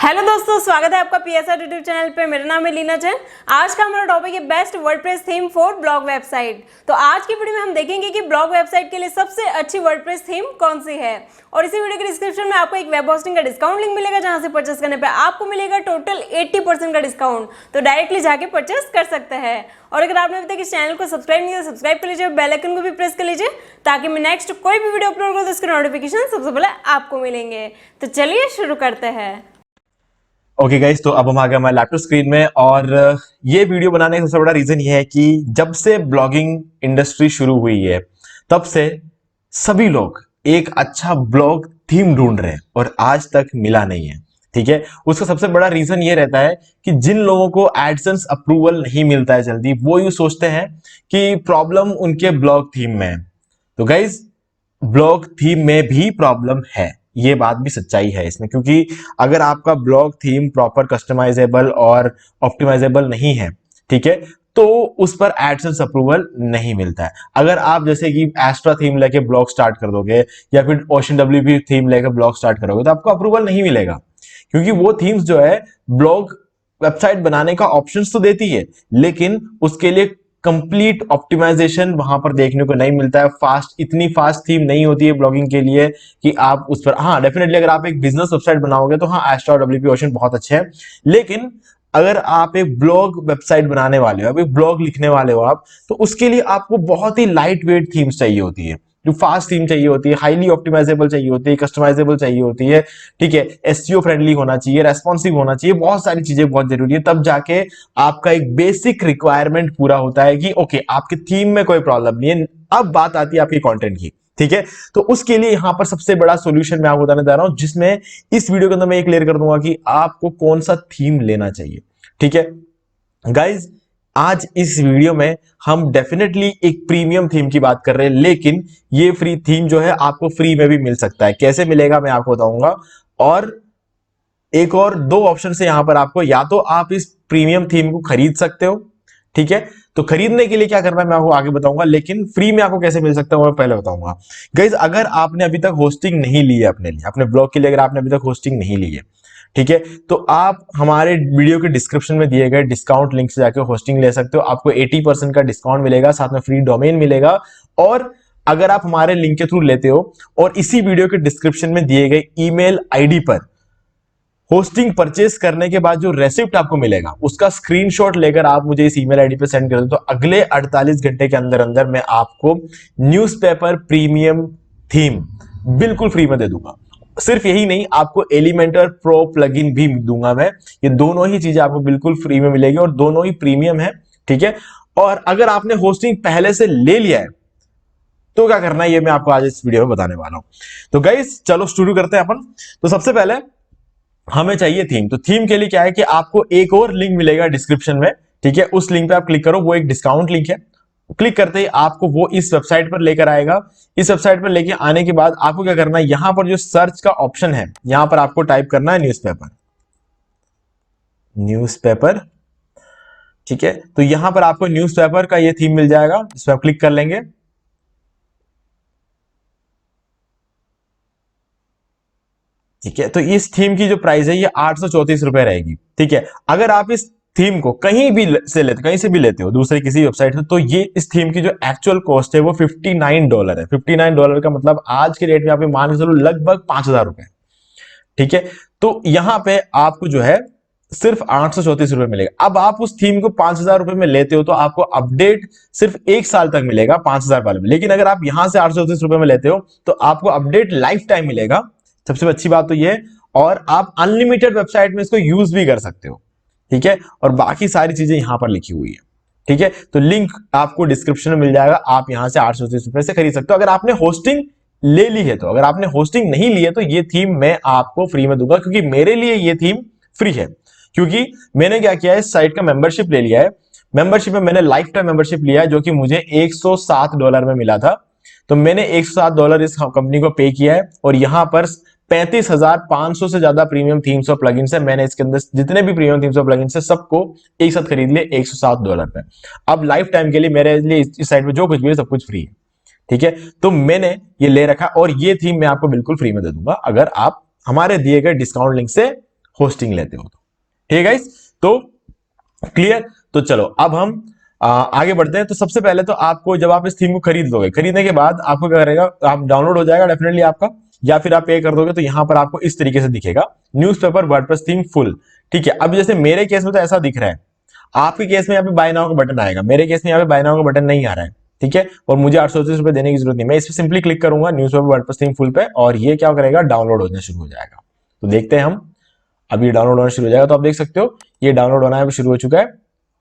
Hello दोस्तों, स्वागत है आपका पीएसआर यूट्यूब चैनल पे। मेरा नाम है लीना जैन। आज का हमारा टॉपिक है best WordPress theme for blog website. तो आज की वीडियो में हम देखेंगे कि ब्लॉग वेबसाइट के लिए सबसे अच्छी वर्डप्रेस थीम कौन सी है। और इसी वीडियो के डिस्क्रिप्शन में आपको एक वेब होस्टिंग का डिस्काउंट लिंक मिलेगा, जहां से परचेस करने पे आपको मिलेगा टोटल 80% का डिस्काउंट। तो डायरेक्टली जाके परचेस कर सकते हैं। और अगर आपने अभी तक इस चैनल को सब्सक्राइब नहीं किया तो सब्सक्राइब कर लीजिए, बेल आइकन को भी प्रेस कर लीजिए, ताकि मैं नेक्स्ट कोई भी वीडियो अपलोड करूँ तो इसके नोटिफिकेशन सबसे पहले आपको मिलेंगे। तो चलिए शुरू करते हैं। ओके गाइस, तो अब हम आ गए हमारे लैपटॉप स्क्रीन में। और ये वीडियो बनाने का सबसे बड़ा रीजन ये है कि जब से ब्लॉगिंग इंडस्ट्री शुरू हुई है तब से सभी लोग एक अच्छा ब्लॉग थीम ढूंढ रहे हैं और आज तक मिला नहीं है। ठीक है, उसका सबसे बड़ा रीजन ये रहता है कि जिन लोगों को एडसेंस अप्रूवल नहीं मिलता है जल्दी, वो यूं सोचते हैं कि प्रॉब्लम उनके ब्लॉग थीम में है। तो गाइस, ब्लॉग थीम में भी प्रॉब्लम है, ये बात भी सच्चाई है इसमें। क्योंकि अगर आपका ब्लॉग थीम प्रॉपर कस्टमाइजेबल और ऑप्टिमाइजेबल नहीं है, ठीक है, तो उस पर एडसेंस अप्रूवल नहीं मिलता है। अगर आप जैसे कि एस्ट्रा थीम लेके ब्लॉग स्टार्ट कर दोगे या फिर ओशन डब्ल्यूपी थीम लेके ब्लॉग स्टार्ट करोगे तो आपको अप्रूवल नहीं मिलेगा, क्योंकि वो थीम्स जो है ब्लॉग वेबसाइट बनाने का ऑप्शंस तो देती है, लेकिन उसके लिए कंप्लीट ऑप्टिमाइजेशन वहां पर देखने को नहीं मिलता है। इतनी फास्ट थीम नहीं होती है ब्लॉगिंग के लिए कि आप उस पर, हाँ डेफिनेटली अगर आप एक बिजनेस वेबसाइट बनाओगे तो हाँ एस्ट्रा और डब्ल्यूपी ओशन बहुत अच्छे हैं, लेकिन अगर आप एक ब्लॉग वेबसाइट बनाने वाले हो, एक ब्लॉग लिखने वाले हो आप, तो उसके लिए आपको बहुत ही लाइट वेट थीम्स चाहिए होती है, जो फास्ट थीम चाहिए होती है, हाईली ऑप्टिमाइजेबल चाहिए होती है, कस्टमाइजेबल चाहिए होती है। ठीक है, एसईओ फ्रेंडली होना चाहिए, रेस्पॉन्सिव होना चाहिए, बहुत सारी चीजें बहुत जरूरी है, तब जाके आपका एक बेसिक रिक्वायरमेंट पूरा होता है कि ओके आपकी थीम में कोई प्रॉब्लम नहीं है। अब बात आती है आपकी कंटेंट की। ठीक है, तो उसके लिए यहां पर सबसे बड़ा सॉल्यूशन मैं आपको बताने जा रहा हूं, जिसमें इस वीडियो के अंदर मैं क्लियर कर दूंगा कि आपको कौन सा थीम लेना चाहिए। ठीक है गाइज, आज इस वीडियो में हम डेफिनेटली एक प्रीमियम थीम की बात कर रहे हैं, लेकिन ये फ्री थीम जो है आपको फ्री में भी मिल सकता है। कैसे मिलेगा मैं आपको बताऊंगा। और एक और दो ऑप्शन से यहां पर आपको, या तो आप इस प्रीमियम थीम को खरीद सकते हो, ठीक है, तो खरीदने के लिए क्या करना है मैं आपको आगे बताऊंगा, लेकिन फ्री में आपको कैसे मिल सकता है वो मैं पहले बताऊंगा। गाइज, अगर आपने अभी तक होस्टिंग नहीं ली है अपने लिए, अपने ब्लॉग के लिए अगर आपने अभी तक होस्टिंग नहीं ली है, ठीक है, तो आप हमारे वीडियो के डिस्क्रिप्शन में दिए गए डिस्काउंट लिंक से जाकर होस्टिंग ले सकते हो। आपको 80% का डिस्काउंट मिलेगा, साथ में फ्री डोमेन मिलेगा। और अगर आप हमारे लिंक के थ्रू लेते हो और इसी वीडियो के डिस्क्रिप्शन में दिए गए ईमेल आईडी पर होस्टिंग परचेस करने के बाद जो रेसिप्ट आपको मिलेगा उसका स्क्रीनशॉट लेकर आप मुझे इस ईमेल आईडी पे सेंड कर दो, तो अगले 48 घंटे के अंदर अंदर मैं आपको न्यूज़पेपर प्रीमियम थीम बिल्कुल फ्री में दे दूंगा। सिर्फ यही नहीं, आपको एलिमेंटर प्रो प्लगइन भी दूंगा मैं। ये दोनों ही चीजें आपको बिल्कुल फ्री में मिलेगी और दोनों ही प्रीमियम है। ठीक है, और अगर आपने होस्टिंग पहले से ले लिया है तो क्या करना है ये मैं आपको आज इस वीडियो में बताने वाला हूं। तो गाइस चलो शुरू करते हैं अपन। तो सबसे पहले हमें चाहिए थीम। तो थीम के लिए क्या है कि आपको एक और लिंक मिलेगा डिस्क्रिप्शन में, ठीक है, उस लिंक पे आप क्लिक करो, वो एक डिस्काउंट लिंक है। क्लिक करते ही आपको वो इस वेबसाइट पर लेकर आएगा। इस वेबसाइट पर लेके आने के बाद आपको क्या करना है, यहां पर जो सर्च का ऑप्शन है यहां पर आपको टाइप करना है न्यूज़पेपर। न्यूज़पेपर, ठीक है, तो यहां पर आपको न्यूज़पेपर का ये थीम मिल जाएगा, इस पर आप क्लिक कर लेंगे। ठीक है, तो इस थीम की जो प्राइस है ये 834 रुपए रहेगी। ठीक है, अगर आप इस थीम को कहीं भी लेते हो दूसरे किसी वेबसाइट से, तो ये इस थीम की जो एक्चुअल कॉस्ट है वो $59 है। $59 का मतलब आज के रेट में आप मान के चलो लगभग 5,000 रुपए। ठीक है, तो यहां पे आपको जो है सिर्फ 834 रुपए मिलेगा। अब आप उस थीम को 5,000 रुपए में लेते हो तो आपको अपडेट सिर्फ 1 साल तक मिलेगा 5,000 वाले में, लेकिन अगर आप यहां से 834 रुपए में लेते हो तो आपको अपडेट लाइफ टाइम मिलेगा। सबसे अच्छी बात तो ये, और आप अनलिमिटेड वेबसाइट में इसको यूज भी कर सकते हो। ठीक है, और बाकी सारी चीजें यहां पर लिखी हुई है। ठीक है, तो लिंक आपको डिस्क्रिप्शन में मिल जाएगा, आप यहां से 830 रुपए से खरीद सकते हो अगर आपने होस्टिंग ले ली है। तो अगर आपने होस्टिंग नहीं ली है तो ये थीम मैं आपको फ्री में दूंगा, क्योंकि मेरे लिए ये थीम फ्री है। क्योंकि मैंने क्या किया है, इस साइट का मेंबरशिप ले लिया है। मेंबरशिप में मैंने लाइफ टाइम मेंबरशिप लिया है, जो कि मुझे $107 में मिला था। तो मैंने $107 इस कंपनी को पे किया है, और यहां पर 35,500 से ज्यादा प्रीमियम थीम्स और प्लगइन्स है। मैंने इसके अंदर जितने भी प्रीमियम थीम्स और प्लगइन्स है सबको एक साथ खरीद लिए $107 पे। अब लाइफ टाइम के लिए मेरे लिए इस साइट पे जो कुछ भी है सब कुछ फ्री है। ठीक है, तो मैंने ये ले रखा, और ये थीम मैं आपको बिल्कुल फ्री में दे दूंगा अगर आप हमारे दिए गए डिस्काउंट लिंक से होस्टिंग लेते हो तो। ठीक है गाइस, तो क्लियर। तो चलो अब हम आगे बढ़ते हैं। तो सबसे पहले तो आपको, जब आप इस थीम को खरीद लोगे, खरीदने के बाद आपको क्या करेगा, आप डाउनलोड हो जाएगा डेफिनेटली आपका, या फिर आप पे कर दोगे तो यहां पर आपको इस तरीके से दिखेगा, न्यूज़पेपर वर्डप्रेस थीम फुल। ठीक है, अब जैसे मेरे केस में तो ऐसा दिख रहा है, आपके केस में यहाँ पे बाय नाउ का बटन आएगा, मेरे केस में यहाँ पे बाय नाउ का बटन नहीं आ रहा है। ठीक है, और मुझे 830 रुपए देने की जरूरत नहीं, मैं इस पर सिंपली क्लिक करूंगा न्यूज़पेपर वर्डप्रेस थीम फुल पे, और ये क्या करेगा, डाउनलोड होना शुरू हो जाएगा। तो देखते हैं हम, अब ये डाउनलोड होना शुरू हो जाएगा। तो आप देख सकते हो ये डाउनलोड होना है, शुरू हो चुका है।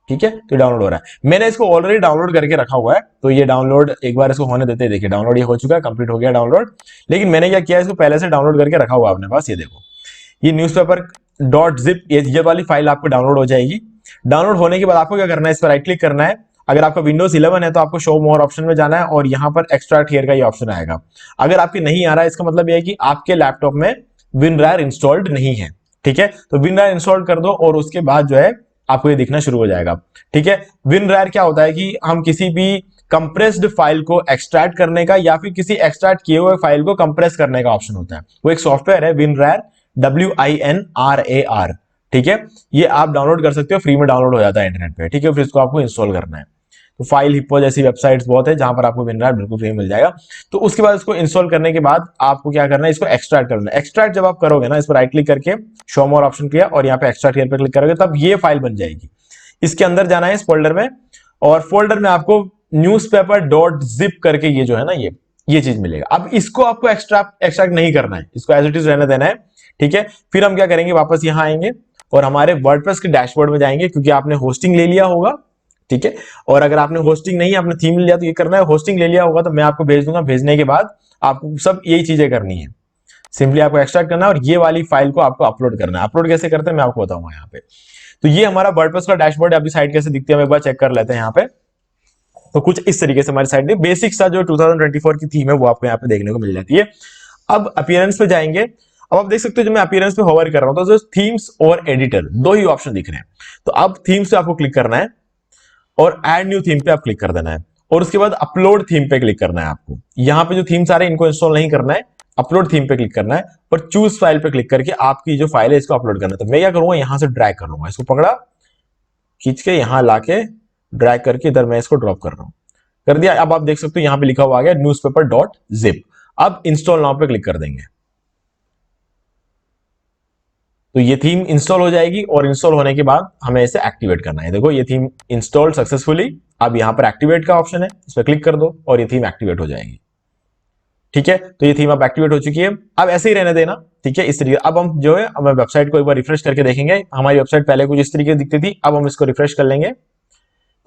ठीक है, तो डाउनलोड हो रहा है, मैंने इसको ऑलरेडी डाउनलोड करके रखा हुआ है, तो ये डाउनलोड एक बार इसको होने देते हैं। देखिए डाउनलोड ये हो चुका है, कंप्लीट हो गया डाउनलोड। लेकिन मैंने क्या किया, इसको पहले से डाउनलोड करके रखा हुआ है अपने पास। ये देखो, ये न्यूज़पेपर डॉट जिप, ये वाली फाइल आपको डाउनलोड हो जाएगी। डाउनलोड होने के बाद आपको क्या करना है, इस पर राइट क्लिक करना है। अगर आपका विंडोज 11 है तो आपको शो मोर ऑप्शन में जाना है, और यहां पर एक्सट्रैक्ट हियर का ये ऑप्शन आएगा। अगर आपके नहीं आ रहा है, इसका मतलब यह है कि आपके लैपटॉप में विनरार इंस्टॉल्ड नहीं है। ठीक है, तो विनरार इंस्टॉल कर दो, और उसके बाद जो है आपको ये दिखना शुरू हो जाएगा। ठीक है, विनरार क्या होता है कि हम किसी भी कंप्रेस्ड फाइल को एक्सट्रैक्ट करने का, या फिर किसी एक्सट्रैक्ट किए हुए फाइल को कंप्रेस करने का ऑप्शन होता है। वो एक सॉफ्टवेयर है विनरार, WINRAR। ठीक है, ये आप डाउनलोड कर सकते हो, फ्री में डाउनलोड हो जाता है इंटरनेट पे। ठीक है, फिर इसको आपको इंस्टॉल करना है। तो फाइल हिप्पो जैसी वेबसाइट्स बहुत है जहां पर आपको विनरार बिल्कुल फ्री मिल जाएगा। तो उसके बाद इसको इंस्टॉल करने के बाद आपको क्या करना है, इसको एक्सट्रैक्ट करना है। एक्सट्रैक्ट जब आप करोगे ना, इस पर राइट क्लिक करके शो मोर ऑप्शन किया, और यहाँ पे एक्सट्रैक्ट हियर पे क्लिक करोगे, तब ये फाइल बन जाएगी। इसके अंदर जाना है इस फोल्डर में, और फोल्डर में आपको न्यूज़पेपर डॉट जिप करके ये जो है ना, ये चीज मिलेगा। अब इसको आपको एक्सट्रैक्ट नहीं करना है, इसको एज इट इज रहने देना है। ठीक है, फिर हम क्या करेंगे, वापस यहां आएंगे और हमारे वर्डप्रेस के डैशबोर्ड में जाएंगे, क्योंकि आपने होस्टिंग ले लिया होगा। ठीक है, और अगर आपने होस्टिंग नहीं, आपने थीम लिया तो ये करना है, होस्टिंग ले लिया होगा तो मैं आपको भेज दूंगा। भेजने के बाद आपको सब यही चीजें करनी है, सिंपली आपको एक्सट्रैक्ट करना है और ये वाली फाइल को आपको अपलोड करना है। अपलोड कैसे करते हैं मैं आपको बताऊंगा यहाँ पे। तो ये हमारा वर्डप्रेस का डैशबोर्ड है। अभी साइट कैसे दिखती है हम एक बार चेक कर लेते हैं यहाँ पे। तो कुछ इस तरीके से हमारी साइट में बेसिक सा जो 2024 की थीम है वो आपको यहाँ पे देखने को मिल जाती है। अब अपीयरेंस पे जाएंगे। अब आप देख सकते हो, जब मैं अपीयरेंस पे होवर कर रहा हूं तो थीम्स और एडिटर दो ही ऑप्शन दिख रहे हैं। तो अब थीम्स पे आपको क्लिक करना है, और ऐड न्यू थीम पे आप क्लिक कर देना है, और उसके बाद अपलोड थीम पे क्लिक करना है। आपको यहाँ पे जो थीम्स आ रहे हैं इनको इंस्टॉल नहीं करना है, अपलोड थीम पे क्लिक करना है, और चूज फाइल पे क्लिक करके आपकी जो फाइल है इसको अपलोड करना है। तो मैं क्या करूंगा, यहां से ड्रैग कर लूंगा, इसको पकड़ा, खींच के यहां लाके ड्रैग करके इधर मैं इसको ड्रॉप कर रहा हूं, कर दिया। अब आप देख सकते हो यहां पे लिखा हुआ आ गया न्यूज़पेपर डॉट जिप। अब इंस्टॉल नाउ पे क्लिक कर देंगे तो ये थीम इंस्टॉल हो जाएगी, और इंस्टॉल होने के बाद हमें इसे एक्टिवेट करना है। देखो ये थीम इंस्टॉल सक्सेसफुली। अब यहां पर एक्टिवेट का ऑप्शन है, इस पर क्लिक कर दो और ये थीम एक्टिवेट हो जाएगी। ठीक है, तो ये थीम अब एक्टिवेट हो चुकी है। अब ऐसे ही रहने देना। ठीक है, इस तरीके। अब हम जो है, अब वेबसाइट को एक बार रिफ्रेश करके देखेंगे। हमारी वेबसाइट पहले कुछ इस तरीके दिखती थी, अब हम इसको रिफ्रेश कर लेंगे।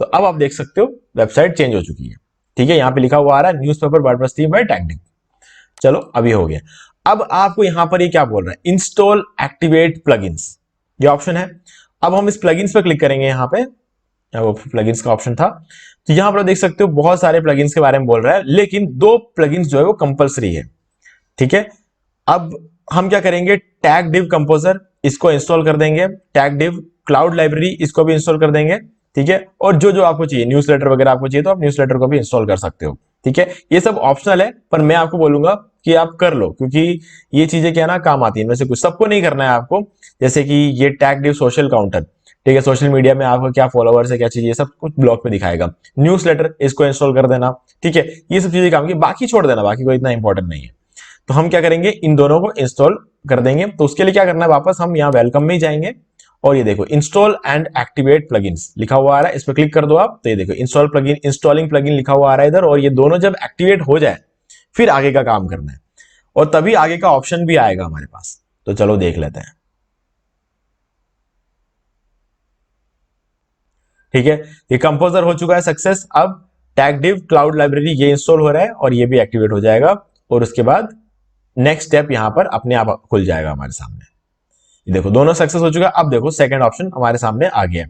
तो अब आप देख सकते हो वेबसाइट चेंज हो चुकी है। ठीक है, यहां पे लिखा हुआ आ रहा है न्यूज़पेपर वर्डप्रेस थीम बाय टैगडिव। चलो अभी हो गया। अब आपको यहां पर ये क्या बोल रहा है, इंस्टॉल एक्टिवेट प्लगइन्स, ये ऑप्शन है। अब हम इस प्लगइन्स पे क्लिक करेंगे। यहां पे वो प्लगइन्स का ऑप्शन था, तो यहां पर देख सकते हो बहुत सारे प्लगइन्स के बारे में बोल रहा है, लेकिन दो प्लगइन्स जो है वो कंपलसरी है। ठीक है, अब हम क्या करेंगे, टैगडिव कंपोजर इसको इंस्टॉल कर देंगे, टैगडिव क्लाउड लाइब्रेरी इसको भी इंस्टॉल कर देंगे। ठीक है, और जो जो आपको चाहिए, न्यूज़लेटर वगैरह आपको चाहिए तो आप न्यूज़लेटर को भी इंस्टॉल कर सकते हो। ठीक है, ये सब ऑप्शनल है, पर मैं आपको बोलूंगा कि आप कर लो, क्योंकि ये चीजें क्या ना काम आती है। वैसे कुछ सबको नहीं करना है आपको, जैसे कि ये टैगडिव सोशल काउंटर। ठीक है, सोशल मीडिया में आपको क्या फॉलोअर्स है, क्या चीजें, सब कुछ ब्लॉग पे दिखाएगा। न्यूज़लेटर इसको इंस्टॉल कर देना। ठीक है, ये सब चीजें काम की, बाकी छोड़ देना, बाकी कोई इतना इंपॉर्टेंट नहीं है। तो हम क्या करेंगे, इन दोनों को इंस्टॉल कर देंगे। तो उसके लिए क्या करना है, वापस हम यहाँ वेलकम में ही जाएंगे, और ये देखो इंस्टॉल एंड एक्टिवेट प्लगइन्स लिखा हुआ आ रहा है, इस पर क्लिक कर दो आप। तो ये देखो इंस्टॉल प्लगइन, इंस्टॉलिंग प्लगइन लिखा हुआ आ रहा है इधर, और ये दोनों जब एक्टिवेट हो जाए फिर आगे का काम करना है, और तभी आगे का ऑप्शन भी आएगा हमारे पास। तो चलो देख लेते हैं। ठीक है, ये कंपोजर हो चुका है सक्सेस। अब टैगडिव क्लाउड लाइब्रेरी ये इंस्टॉल हो रहा है, और ये भी एक्टिवेट हो जाएगा, और उसके बाद नेक्स्ट स्टेप यहां पर अपने आप खुल जाएगा हमारे सामने। ये देखो दोनों सक्सेस हो चुका है। अब देखो सेकंड ऑप्शन हमारे सामने आ गया,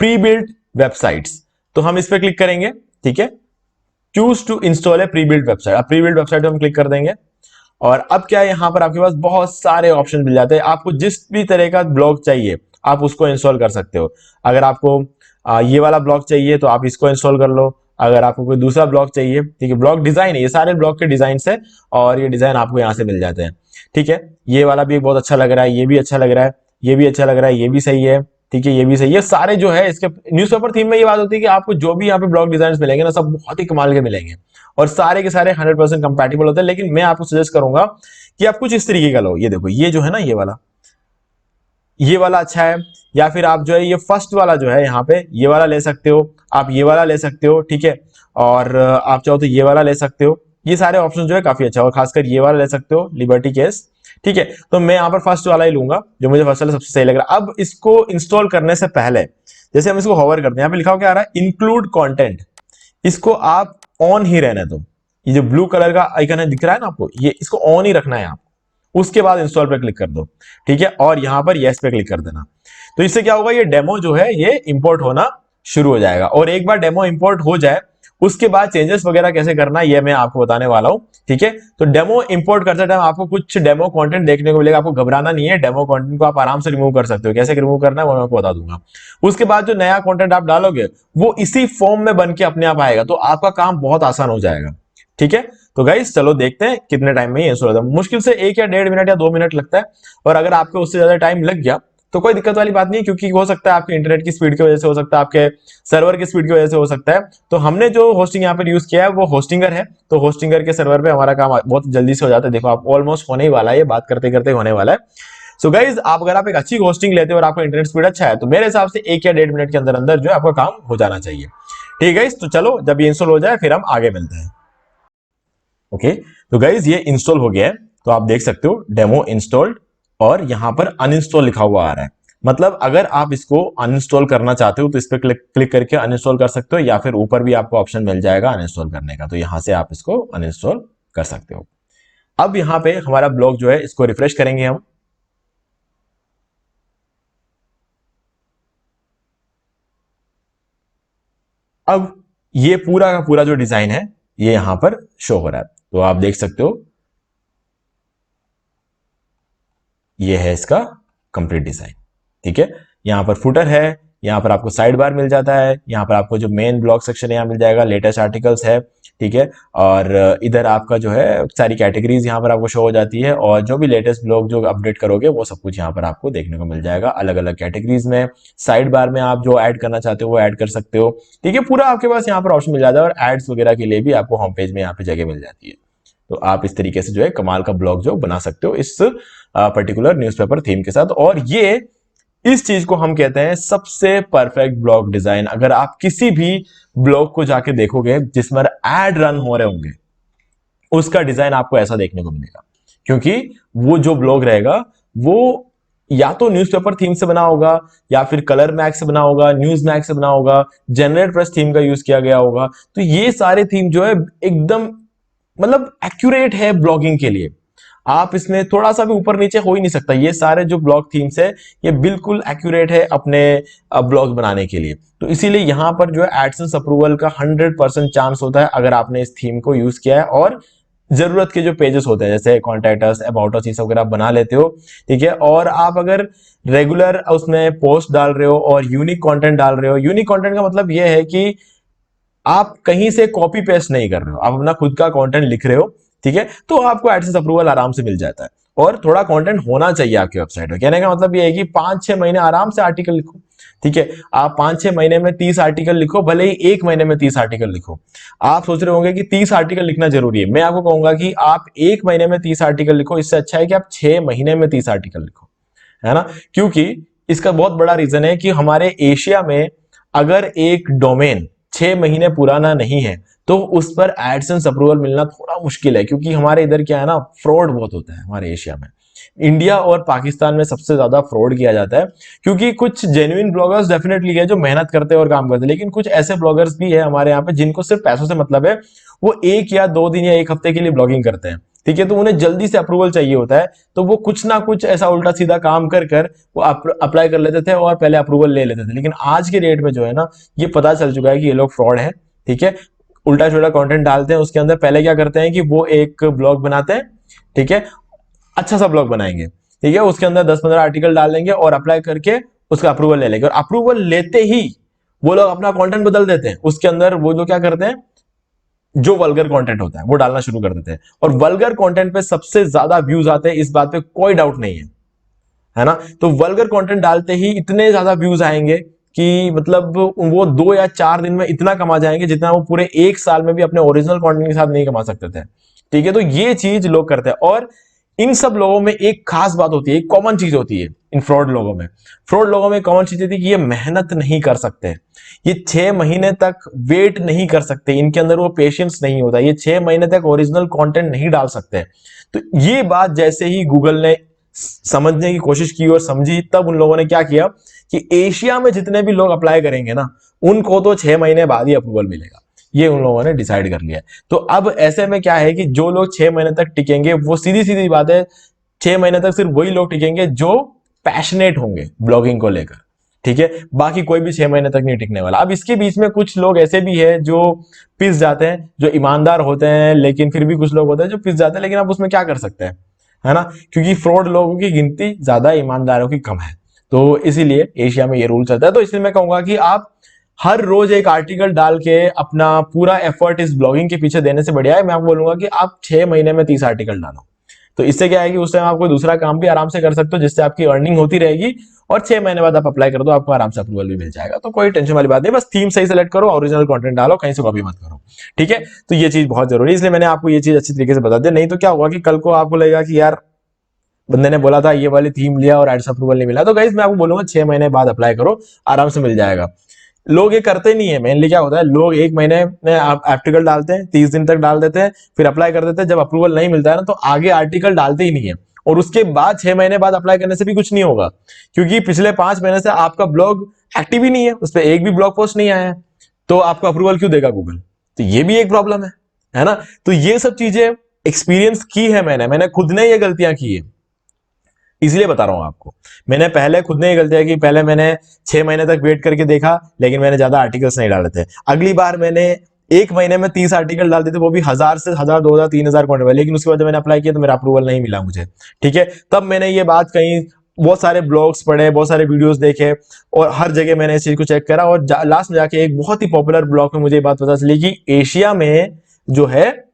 प्री बिल्ट वेबसाइट्स। तो हम इस पर क्लिक करेंगे। ठीक है, choose to install a pre built website. अब प्री बिल्ट वेबसाइट पे हम क्लिक कर देंगे, और अब क्या है, यहां पर आपके पास बहुत सारे ऑप्शन मिल जाते हैं। आपको जिस भी तरह का ब्लॉग चाहिए आप उसको इंस्टॉल कर सकते हो। अगर आपको ये वाला ब्लॉग चाहिए तो आप इसको इंस्टॉल कर लो। अगर आपको कोई दूसरा ब्लॉग चाहिए, ठीक है, ब्लॉग डिजाइन है, ये सारे ब्लॉग के डिजाइन है, और ये डिजाइन आपको यहां से मिल जाते हैं। ठीक है, ये वाला भी बहुत अच्छा लग रहा है, ये भी अच्छा लग रहा है। ये भी अच्छा लग रहा है, ये भी सही है, ठीक है, ये भी सही है। सारे जो है इसके न्यूज़पेपर थीम में ये बात होती है कि आपको जो भी यहाँ पे ब्लॉग डिजाइन मिलेंगे ना, सब बहुत ही कमाल के मिलेंगे और सारे के सारे 100% कंपैटिबल होते हैं। लेकिन मैं आपको सजेस्ट करूंगा कि आप कुछ इस तरीके का लो। ये देखो, ये जो है ना, ये वाला अच्छा है। या फिर आप जो है ये फर्स्ट वाला जो है यहाँ पे, ये वाला ले सकते हो, आप ये वाला ले सकते हो, ठीक है। और आप चाहो तो ये वाला ले सकते हो। ये सारे ऑप्शन जो है काफी अच्छा है, और खासकर ये वाला ले सकते हो, लिबर्टी केस, ठीक है। तो मैं यहाँ पर फर्स्ट वाला ही लूंगा, जो मुझे फर्स्ट वाला सबसे सही लग रहा है। अब इसको इंस्टॉल करने से पहले, जैसे हम इसको होवर करते हैं, यहाँ पे लिखा हुआ क्या आ रहा है, इंक्लूड कॉन्टेंट। इसको आप ऑन ही रहने दो। ये जो ब्लू कलर का आइकन है दिख रहा है ना आपको, ये इसको ऑन ही रखना है आप। उसके बाद इंस्टॉल पे क्लिक कर दो, ठीक है, और यहां पर यस पे क्लिक कर देना। तो इससे क्या होगा, ये डेमो जो है ये इंपोर्ट होना शुरू हो जाएगा। और एक बार डेमो इंपोर्ट हो जाए, उसके बाद चेंजेस वगैरह कैसे करना है ये मैं आपको बताने वाला हूं, ठीक है। तो डेमो इंपोर्ट करते टाइम आपको कुछ डेमो कंटेंट देखने को मिलेगा, आपको घबराना नहीं है। डेमो कंटेंट को आप आराम से रिमूव कर सकते हो, कैसे रिमूव करना है वो मैं आपको बता दूंगा। उसके बाद जो नया कंटेंट आप डालोगे वो इसी फॉर्म में बन के अपने आप आएगा, तो आपका काम बहुत आसान हो जाएगा, ठीक है। तो गाइस चलो देखते हैं कितने टाइम में ये इंस्टॉल होता है। मुश्किल से 1 या 1.5 मिनट या 2 मिनट लगता है। और अगर आपको उससे ज्यादा टाइम लग गया तो कोई दिक्कत वाली बात नहीं है, क्योंकि हो सकता है आपके इंटरनेट की स्पीड की वजह से, हो सकता है आपके सर्वर की स्पीड की वजह से हो सकता है। तो हमने जो होस्टिंग यहाँ पर यूज किया है वो होस्टिंगर है, तो होस्टिंगर के सर्वर पे हमारा काम बहुत जल्दी से हो जाता है। देखो आप ऑलमोस्ट होने ही वाला है, बात करते करते होने वाला है। सो गाइज आप अगर आप एक अच्छी होस्टिंग लेते हो और आपका इंटरनेट स्पीड अच्छा है, तो मेरे हिसाब से 1 या 1.5 मिनट के अंदर अंदर जो है आपका काम हो जाना चाहिए, ठीक है। तो चलो जब ये इंस्टॉल हो जाए फिर हम आगे मिलते हैं। ओके, तो गाइज ये इंस्टॉल हो गया है, तो आप देख सकते हो डेमो इंस्टॉल्ड, और यहां पर अनइंस्टॉल लिखा हुआ आ रहा है। मतलब अगर आप इसको अनइंस्टॉल करना चाहते हो तो इस पर क्लिक करके अनइंस्टॉल कर सकते हो, या फिर ऊपर भी आपको ऑप्शन मिल जाएगा अनइंस्टॉल करने का, तो यहां से आप इसको अनइंस्टॉल कर सकते हो। अब यहां पे हमारा ब्लॉग जो है इसको रिफ्रेश करेंगे हम। अब ये पूरा का पूरा जो डिजाइन है ये यहां पर शो हो रहा है, तो आप देख सकते हो ये है इसका कंप्लीट डिजाइन, ठीक है। यहां पर फुटर है, यहां पर आपको साइड बार मिल जाता है, यहां पर आपको जो मेन ब्लॉग सेक्शन है यहाँ मिल जाएगा, लेटेस्ट आर्टिकल्स है, ठीक है। और इधर आपका जो है सारी कैटेगरीज यहाँ पर आपको शो हो जाती है, और जो भी लेटेस्ट ब्लॉग जो अपडेट करोगे वो सब कुछ यहाँ पर आपको देखने को मिल जाएगा अलग अलग कैटेगरीज में। साइड बार में आप जो ऐड करना चाहते हो वो ऐड कर सकते हो, ठीक है। पूरा आपके पास यहाँ पर ऑप्शन मिल जाता है, और एड्स वगैरह के लिए भी आपको होम पेज में यहाँ पे जगह मिल जाती है। तो आप इस तरीके से जो है कमाल का ब्लॉग जो बना सकते हो इस पर्टिकुलर न्यूज़पेपर थीम के साथ। और ये इस चीज को हम कहते हैं सबसे परफेक्ट ब्लॉग डिजाइन। अगर आप किसी भी ब्लॉग को जाके देखोगे जिसमें एड रन हो रहे होंगे, उसका डिजाइन आपको ऐसा देखने को मिलेगा, क्योंकि वो जो ब्लॉग रहेगा वो या तो न्यूज़पेपर थीम से बना होगा, या फिर कलर मैक्स से बना होगा, न्यूज मैक्स से बना होगा, जनरेट प्रेस थीम का यूज किया गया होगा। तो ये सारे थीम जो है एकदम मतलब एक्यूरेट है ब्लॉगिंग के लिए। आप इसमें थोड़ा सा भी ऊपर नीचे हो ही नहीं सकता। ये सारे जो ब्लॉग थीम्स है ये बिल्कुल एक्यूरेट है अपने ब्लॉग बनाने के लिए। तो इसीलिए यहां पर जो है एडसेंस अप्रूवल का 100% चांस होता है अगर आपने इस थीम को यूज किया है, और जरूरत के जो पेजेस होते हैं जैसे कॉन्टैक्ट अस, अबाउट अस, ये सब अगर आप बना लेते हो, ठीक है। और आप अगर रेगुलर उसमें पोस्ट डाल रहे हो और यूनिक कंटेंट डाल रहे हो, यूनिक कंटेंट का मतलब ये है कि आप कहीं से कॉपी पेस्ट नहीं कर रहे हो, आप अपना खुद का कंटेंट लिख रहे हो, ठीक है। तो आपको एडसेंस अप्रूवल आराम से मिल जाता है। और थोड़ा कंटेंट होना चाहिए आपकी वेबसाइट में। कहने का मतलब ये है कि 5-6 महीने आराम से आर्टिकल लिखो, ठीक है। आप 5-6 महीने में 30 आर्टिकल लिखो, भले ही 1 महीने में 30 आर्टिकल लिखो। आप सोच रहे होंगे कि 30 आर्टिकल लिखना जरूरी है, मैं आपको कहूंगा कि आप 1 महीने में 30 आर्टिकल लिखो, इससे अच्छा है कि आप 6 महीने में 30 आर्टिकल लिखो, है ना। क्योंकि इसका बहुत बड़ा रीजन है कि हमारे एशिया में अगर एक डोमेन 6 महीने पुराना नहीं है तो उस पर एडसेंस अप्रूवल मिलना थोड़ा मुश्किल है, क्योंकि हमारे इधर क्या है ना, फ्रॉड बहुत होता है हमारे एशिया में। इंडिया और पाकिस्तान में सबसे ज्यादा फ्रॉड किया जाता है, क्योंकि कुछ जेन्युइन ब्लॉगर्स डेफिनेटली है जो मेहनत करते हैं और काम करते हैं, लेकिन कुछ ऐसे ब्लॉगर्स भी है हमारे यहाँ पे जिनको सिर्फ पैसों से मतलब है। वो 1 या 2 दिन या 1 हफ्ते के लिए ब्लॉगिंग करते हैं, ठीक है। तो उन्हें जल्दी से अप्रूवल चाहिए होता है, तो वो कुछ ना कुछ ऐसा उल्टा सीधा काम कर कर वो अप्लाई कर लेते थे और पहले अप्रूवल ले लेते थे। लेकिन आज के डेट में जो है ना, ये पता चल चुका है कि ये लोग फ्रॉड है, ठीक है। उल्टा छोटा कंटेंट डालते हैं, उसके अंदर पहले क्या करते हैं कि वो एक ब्लॉग बनाते हैं, ठीक है, अच्छा सा ब्लॉग बनाएंगे, ठीक है। उसके अंदर 10-15 आर्टिकल डाल देंगे और अप्लाई करके उसका अप्रूवल ले लेंगे, और अप्रूवल लेते ही वो लोग अपना कंटेंट बदल देते हैं। उसके अंदर वो लोग क्या करते हैं, जो वल्गर कंटेंट होता है वो डालना शुरू कर देते हैं, और वल्गर कंटेंट पे सबसे ज्यादा व्यूज आते हैं, इस बात पे कोई डाउट नहीं है ना। तो वल्गर कंटेंट डालते ही इतने ज्यादा व्यूज आएंगे कि मतलब वो 2 या 4 दिन में इतना कमा जाएंगे जितना वो पूरे 1 साल में भी अपने ओरिजिनल कंटेंट के साथ नहीं कमा सकते थे। ठीक है, तो ये चीज लोग करते हैं। और इन सब लोगों में एक खास बात होती है, एक कॉमन चीज होती है इन फ्रॉड लोगों में कॉमन चीज होती है कि ये मेहनत नहीं कर सकते, ये 6 महीने तक वेट नहीं कर सकते, इनके अंदर वो पेशेंस नहीं होता, ये 6 महीने तक ओरिजिनल कंटेंट नहीं डाल सकते। तो ये बात जैसे ही गूगल ने समझने की कोशिश की और समझी, तब उन लोगों ने क्या किया कि एशिया में जितने भी लोग अप्लाई करेंगे ना, उनको तो 6 महीने बाद ही अप्रूवल मिलेगा, ये उन लोगों ने डिसाइड कर लिया है। तो अब ऐसे में क्या है कि जो लोग 6 महीने तक टिकेंगे, वो सीधी सीधी बात है 6 महीने तक सिर्फ वही लोग टिकेंगे जो पैशनेट होंगे ब्लॉगिंग को लेकर। ठीक है, बाकी कोई भी 6 महीने तक नहीं टिकने वाला। अब इसके बीच में कुछ लोग ऐसे भी है जो पिस जाते हैं, जो ईमानदार होते हैं, लेकिन फिर भी कुछ लोग होते हैं जो पिस जाते हैं, लेकिन आप उसमें क्या कर सकते हैं, है ना, क्योंकि फ्रॉड लोगों की गिनती ज्यादा, ईमानदारों की कम है। तो इसीलिए एशिया में ये रूल चलता है। तो इसलिए मैं कहूंगा कि आप हर रोज एक आर्टिकल डाल के अपना पूरा एफर्ट इस ब्लॉगिंग के पीछे देने से बढ़िया है मैं आपको बोलूंगा कि आप 6 महीने में 30 आर्टिकल डालो। तो इससे क्या है कि उस टाइम आप कोई दूसरा काम भी आराम से कर सकते हो, जिससे आपकी अर्निंग होती रहेगी, और 6 महीने बाद आप अप्लाई कर दो, आपको आराम से अप्रूवल भी मिल जाएगा। तो कोई टेंशन वाली बात नहीं, बस थीम सही सेलेक्ट करो, ओरिजिनल कंटेंट डालो, कहीं से कॉपी मत करो। ठीक है, तो ये चीज बहुत जरूरी है, इसलिए मैंने आपको ये चीज अच्छी तरीके से बता दिया। नहीं तो क्या होगा कि कल को आपको लगेगा कि यार बंदे ने बोला था ये वाली थीम लिया और एड्स अप्रूवल नहीं मिला। तो गाइस मैं आपको बोलूंगा 6 महीने बाद अप्लाई करो, आराम से मिल जाएगा। लोग ये करते नहीं है, मेनली क्या होता है, लोग 1 महीने में आर्टिकल डालते हैं, 30 दिन तक डाल देते हैं, फिर अप्लाई कर देते हैं, जब अप्रूवल नहीं मिलता है ना, तो आगे आर्टिकल डालते ही नहीं है। और उसके बाद 6 महीने बाद अप्लाई करने से भी कुछ नहीं होगा, क्योंकि पिछले 5 महीने से आपका ब्लॉग एक्टिव ही नहीं है, उस पर एक भी ब्लॉग पोस्ट नहीं आया है, तो आपको अप्रूवल क्यों देगा गूगल। तो ये भी एक प्रॉब्लम है ना। तो ये सब चीजें एक्सपीरियंस की है मैंने खुद ने ये गलतियां की है, इसलिए बता रहा हूं आपको। मैंने पहले खुद ने ये गलतियां की, पहले मैंने 6 महीने तक वेट करके देखा, लेकिन मैंने ज्यादा आर्टिकल्स नहीं डाले थे। अगली बार मैंने 1 महीने में 30 आर्टिकल डाल देते, वो भी 1000 से 1000, 2000, 3000 क्वांटिटी, लेकिन उसके बाद जब मैंने अप्लाई किया तो मेरा अप्रूवल नहीं मिला मुझे। ठीक है, तब मैंने ये बात कहीं बहुत सारे ब्लॉग्स पढ़े, बहुत सारे वीडियोस देखे, और हर जगह मैंने इस चीज को चेक करा, और लास्ट में जाके एक बहुत ही पॉपुलर ब्लॉग में मुझे ये बात पता चली कि एशिया में जो है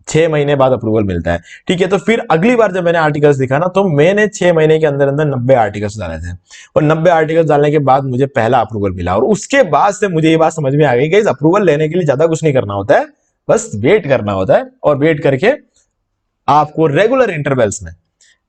6 महीने बाद अप्रूवल मिलता है। ठीक है, तो फिर अगली बार जब मैंने आर्टिकल्स दिखा ना, तो मैंने 6 महीने के अंदर अंदर 90 आर्टिकल्स डाले थे, और 90 आर्टिकल्स डालने के बाद मुझे पहला अप्रूवल मिला। और उसके बाद से मुझे ये बात समझ में आ गई कि इस अप्रूवल लेने के लिए ज्यादा कुछ नहीं करना होता है, बस वेट करना होता है, और वेट करके आपको रेगुलर इंटरवल्स में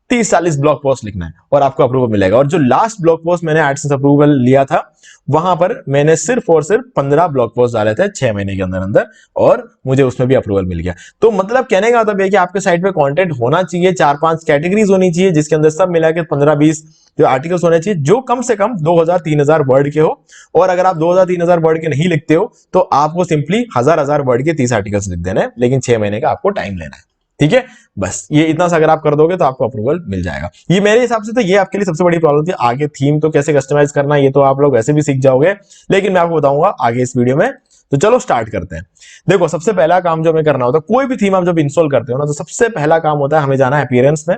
30-40 ब्लॉग पोस्ट लिखना है और आपको अप्रूवल मिलेगा। और जो लास्ट ब्लॉग पोस्ट मैंने एडसेंस अप्रूवल लिया था, वहां पर मैंने सिर्फ और सिर्फ 15 ब्लॉग पोस्ट डाले थे 6 महीने के अंदर अंदर, और मुझे उसमें भी अप्रूवल मिल गया। तो मतलब कहने का मतलब है कि आपके साइट पे कंटेंट होना चाहिए, 4-5 कैटेगरीज होनी चाहिए, जिसके अंदर सब मिला के 15-20 जो आर्टिकल्स होने चाहिए, जो कम से कम 2000-3000 वर्ड के हो। और अगर आप 2000-3000 वर्ड के नहीं लिखते हो, तो आपको सिंपली 1000 वर्ड के 30 आर्टिकल्स लिख देना है, लेकिन 6 महीने का आपको टाइम लेना है। ठीक है, बस ये इतना सा अगर आप कर दोगे तो आपको अप्रूवल मिल जाएगा। ये मेरे हिसाब से तो ये आपके लिए सबसे बड़ी प्रॉब्लम थी। आगे थीम तो कैसे कस्टमाइज करना, ये तो आप लोग वैसे भी सीख जाओगे, लेकिन मैं आपको बताऊंगा आगे इस वीडियो में। तो चलो स्टार्ट करते हैं। देखो, सबसे पहला काम जो हमें करना होता है, कोई भी थीम आप जब इंस्टॉल करते हो ना, तो सबसे पहला काम होता है हमें जाना है अपीयरेंस में।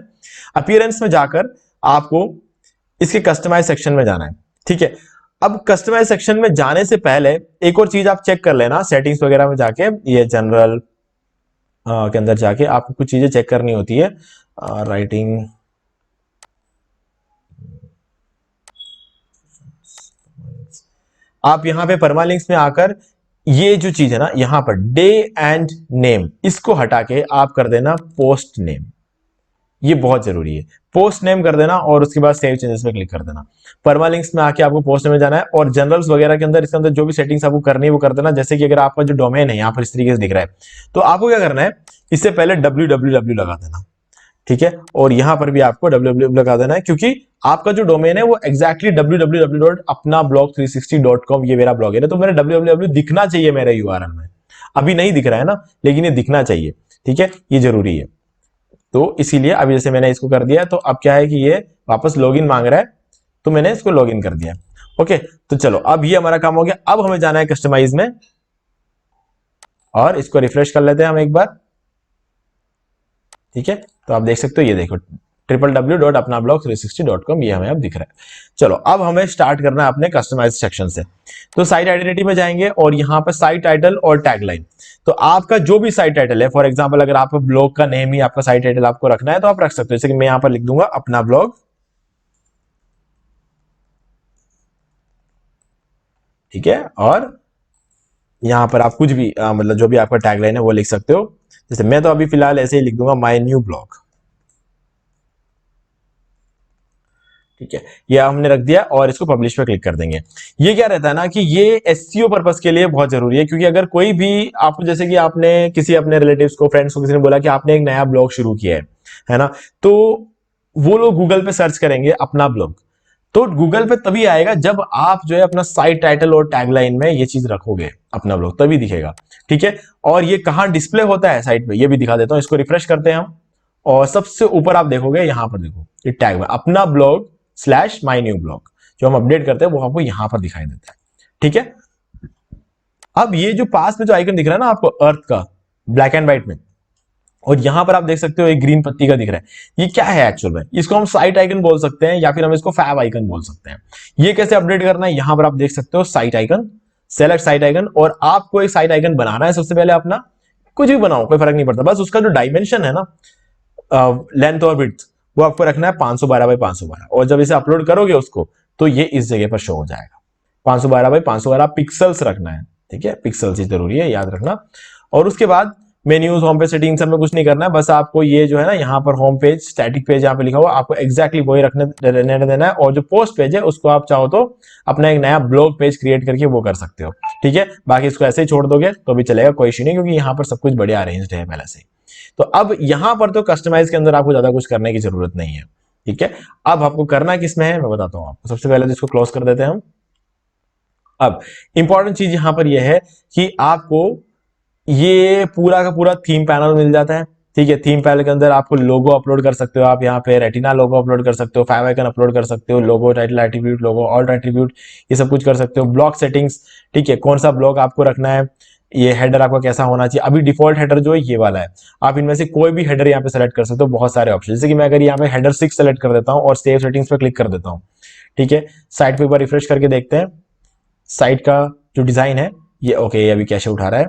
अपीयरेंस में जाकर आपको इसके कस्टमाइज सेक्शन में जाना है। ठीक है, अब कस्टमाइज सेक्शन में जाने से पहले एक और चीज आप चेक कर लेना, सेटिंग्स वगैरह में जाके, ये जनरल के अंदर जाके आपको कुछ चीजें चेक करनी होती है। राइटिंग, आप यहां पे परमालिंक्स में आकर ये जो चीज है ना, यहां पर डे एंड नेम, इसको हटा के आप कर देना पोस्ट नेम। ये बहुत जरूरी है, पोस्ट नेम कर देना, और उसके बाद सेव चेंजेस में क्लिक कर देना। परमालिंक्स में आके आपको पोस्ट नेम में जाना है, और जनरल्स वगैरह के अंदर इसके अंदर जो भी सेटिंग्स आपको करनी है वो कर देना। जैसे कि अगर आपका जो डोमेन है यहाँ पर इस तरीके से दिख रहा है, तो आपको क्या करना है, इससे पहले www लगा देना। ठीक है, और यहां पर भी आपको www लगा देना है, क्योंकि आपका जो डोमेन है वो एग्जैक्टली www.apnablog360.com ये मेरा ब्लॉग है, तो मेरा www दिखना चाहिए मेरे यूआरएल में। अभी नहीं दिख रहा है ना, लेकिन ये दिखना चाहिए। ठीक है, ये जरूरी है। तो इसीलिए अभी जैसे मैंने इसको कर दिया, तो अब क्या है कि ये वापस लॉगिन मांग रहा है, तो मैंने इसको लॉगिन कर दिया। ओके, तो चलो अब ये हमारा काम हो गया। अब हमें जाना है कस्टमाइज में, और इसको रिफ्रेश कर लेते हैं हम एक बार। ठीक है, तो आप देख सकते हो, ये देखो www.apnablog360.com ये हमें अब दिख रहा है। चलो अब हमें स्टार्ट करना है अपने कस्टमाइज सेक्शन से। तो साइट आइडेंटिटी में जाएंगे, और यहाँ पर साइट टाइटल और टैगलाइन। तो आपका जो भी साइट टाइटल है, फॉर एग्जांपल अगर आपका ब्लॉग का नेम ही आपका साइट टाइटल आपको रखना है, तो आप रख सकते हो। जैसे कि मैं यहाँ पर लिख दूंगा अपना ब्लॉग ठीक है। और यहां पर आप कुछ भी मतलब जो भी आपका टैगलाइन है वो लिख सकते हो। जैसे मैं तो अभी फिलहाल ऐसे ही लिख दूंगा, माय न्यू ब्लॉग। ठीक है, ये हमने रख दिया और इसको पब्लिश पे क्लिक कर देंगे। ये क्या रहता है ना कि ये एसईओ पर्पस के लिए बहुत जरूरी है, क्योंकि अगर कोई भी आपको, जैसे कि आपने किसी अपने रिलेटिव्स को, फ्रेंड्स को, किसी ने बोला कि आपने एक नया ब्लॉग शुरू किया है ना, तो वो लोग गूगल पे सर्च करेंगे अपना ब्लॉग, तो गूगल पे तभी आएगा जब आप जो है अपना साइट टाइटल और टैगलाइन में ये चीज रखोगे, अपना ब्लॉग, तभी दिखेगा। ठीक है, और ये कहां डिस्प्ले होता है साइट पे, ये भी दिखा देता हूं। इसको रिफ्रेश करते हैं हम, और सबसे ऊपर आप देखोगे, यहां पर देखो ये टैग में अपना ब्लॉग / माई न्यू ब्लॉग, जो हम अपडेट करते हैं वो आपको यहां पर दिखाई देता है। ठीक है, अब ये जो पास में जो आइकन दिख रहा है ना आपको अर्थ का, ब्लैक एंड व्हाइट में, और यहां पर आप देख सकते हो एक ग्रीन पत्ती का दिख रहा है, ये क्या है एक्चुअल में? इसको हम साइट आइकन बोल सकते हैं, या फिर हम इसको फैब आइकन बोल सकते हैं। ये कैसे अपडेट करना है, यहां पर आप देख सकते हो site icon, select site icon, और आपको एक साइट आइकन बनाना है। सबसे पहले अपना कुछ भी बनाओ, कोई फर्क नहीं पड़ता, बस उसका जो डायमेंशन है ना, लेंथ और विड्थ, वो आपको रखना है 512 बाई 512, और जब इसे अपलोड करोगे उसको, तो ये इस जगह पर शो हो जाएगा। 512 बाई 512 पिक्सल्स रखना है। ठीक है, पिक्सल्स ही जरूरी है, याद रखना। और उसके बाद मेन्यूज, होम पेज, सेटिंग, सब में कुछ नहीं करना है, बस आपको ये जो है ना यहाँ पर होम पेज, स्टैटिक पेज यहाँ पे लिखा हुआ, आपको एक्जैक्टली वही रहने देना है। और जो पोस्ट पेज है उसको आप चाहो तो अपना एक नया ब्लॉग पेज क्रिएट करके वो कर सकते हो। ठीक है, बाकी इसको ऐसे ही छोड़ दोगे तो भी चलेगा, कोई इश्यू नहीं, क्योंकि यहाँ पर सब कुछ बढ़िया अरेंज्ड है पहले से ही। तो अब यहां पर तो कस्टमाइज के अंदर आपको ज्यादा कुछ करने की जरूरत नहीं है। ठीक है, अब आपको करना किसमें है मैं बताता हूं आपको। सबसे पहले तो इसको क्लोज कर देते हैं हम। अब इंपॉर्टेंट चीज यहां पर यह है कि आपको ये पूरा का पूरा थीम पैनल मिल जाता है। ठीक है, थीम पैनल के अंदर आपको लोगो अपलोड कर सकते हो, आप यहाँ पे रेटिना लोगो अपलोड कर सकते हो, फैव आइकन अपलोड कर सकते हो, लोगो, टाइटल एट्रीब्यूट, लोगो, ऑल्ट एट्रीब्यूट, ये सब कुछ कर सकते हो। ब्लॉग सेटिंग्स, ठीक है, कौन सा ब्लॉग आपको रखना है, ये हेडर आपका कैसा होना चाहिए। अभी डिफॉल्ट हेडर जो है ये वाला है, आप इनमें से कोई भी हेडर यहाँ पे सेलेक्ट कर सकते हो, बहुत सारे ऑप्शन। जैसे कि मैं अगर यहाँ पे हेडर 6 सेलेक्ट कर देता हूँ और सेव सेटिंग्स पे क्लिक कर देता हूँ, ठीक है, साइट पे एक बार रिफ्रेश करके देखते हैं। साइट का जो डिजाइन है ये ओके, ये अभी कैशे उठा रहा है,